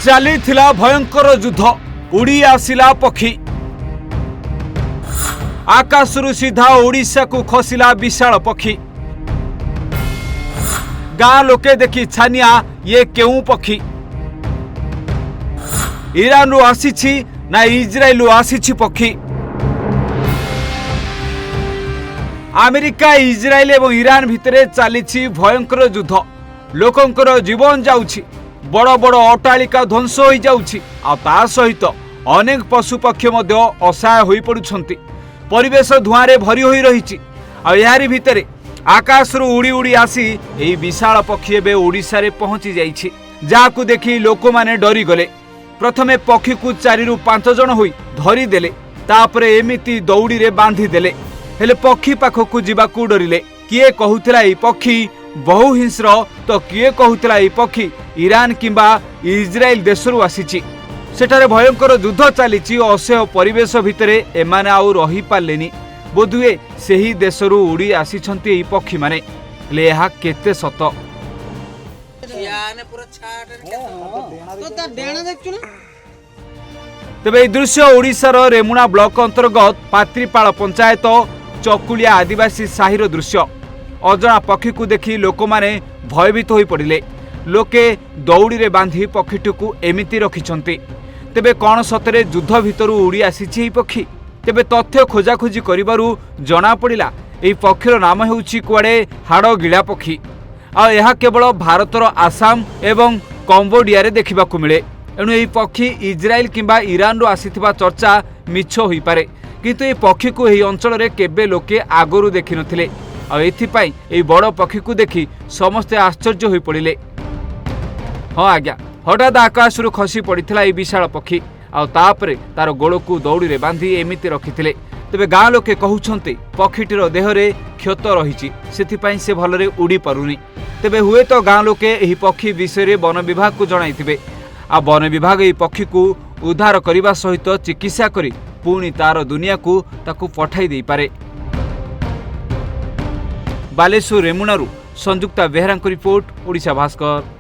ଚାଲିଥିଲା ଭୟଙ୍କର ଯୁଦ୍ଧ। ଉଡ଼ି ଆସିଲା ପକ୍ଷୀ, ଆକାଶରୁ ସିଧା ଓଡ଼ିଶାକୁ ଖସିଲା ବିଶାଳ ପକ୍ଷୀ। ଗାଁ ଲୋକେ ଦେଖି ଛାନିଆ, ये केउं पक्षी? इरान रु आसीछि ना इजराइल रु आसीछि पक्षी? अमेरिका, इजराइल एवं ईरान भितरे चलीछि भयंकर युद्ध। लोकंकर जीवन जाउछि, बड़ बड़ अट्टालिका ध्वंस होई जाउछि, आ ता सहित अनेक पशु पक्षी मध्य असहाय होई पडुछंती। परिवेश धुआं भरी होई रहिछि। आ यारी भितरे आकाशरू उड़ी उड़ी आसी एही विशाल पक्षी एबे ओडिशा रे पहुंची जाइछि, जाहाकू देखि लोक माने डरी गले। प्रथमे पक्षी को 4 ରୁ 5 जण होई धरी देले, तापरे एमिति दौड़ी रे बांधी देले। हेले पक्षी पाखकू जिबाकू डरिले। किए कहूथिला एही पक्षी बहु हिंस्र, तो किए कहूथिला एही पक्षी ईरान किंबा इजराइल देशरू आसीछि। सेठारे भयंकर युद्ध चलीछि। असह्य परिवेश भितरे एमाने आउ रही पारलेनी। बोधुए सेही देशरू उड़ी आसीछंती एही पक्षी माने। हेले एहा केते सत? तेबे दृश्य ओडिशार रेमुणा ब्लॉक अंतर्गत पात्रीपाल पंचायत चकुलिया आदिवासी साहिर दृश्य। अजଣା पक्षी को देखि लोक माने भयभीत होई पड़िले। लोके दौड़ी रे बांधी पक्षीटी को एमिति रखिछंती। तेबे कौन सतरे युद्ध भितरू उड़ी आसीछि एही पक्षी? तेबे तथ्य खोजाखोजी करिबारु जना पड़िला एही पक्षीर नाम हेउछि कुआडे हाड़गिला पक्षी। आ यह केवल भारतर आसाम एवं कंबोडिया रे देखिबाकू मिले। एणु एही पक्षी इजराइल किंबा ईरान रु आसीथिबा चर्चा मिछ होई पारे, किंतु एही पक्षी को एही अंचल रे केबे लोके आगरु देखि नथिले। आ एथिपाई एही बड़ पक्षी को देखि समस्ते आश्चर्य होई पड़िले। हाँ आज्ञा, हठात आकाशरू खसी पड़िथिला एही विशाल पक्षी। आ तापरे तार गोड़ को दौड़ी रे बांधी एमिति रखिथिले। तेबे गाँ लोके कहउछंती पक्षीटीर देहरे क्षत रहिछि, सेथिपाई से भलरे उड़ी पारुनी। तेबे हुए तो गाँ लोके एही पक्षी विषय वन विभाग को जणाइथिबे। आ वन विभाग एही पक्षी को उद्धार करिबा सहित चिकित्सा करी पुणी तार दुनिया को ताकू पठाई देई पारे। बालेश्वर रेमुणारू संयुक्ता बेहरांक रिपोर्ट, ओडिशा भास्कर।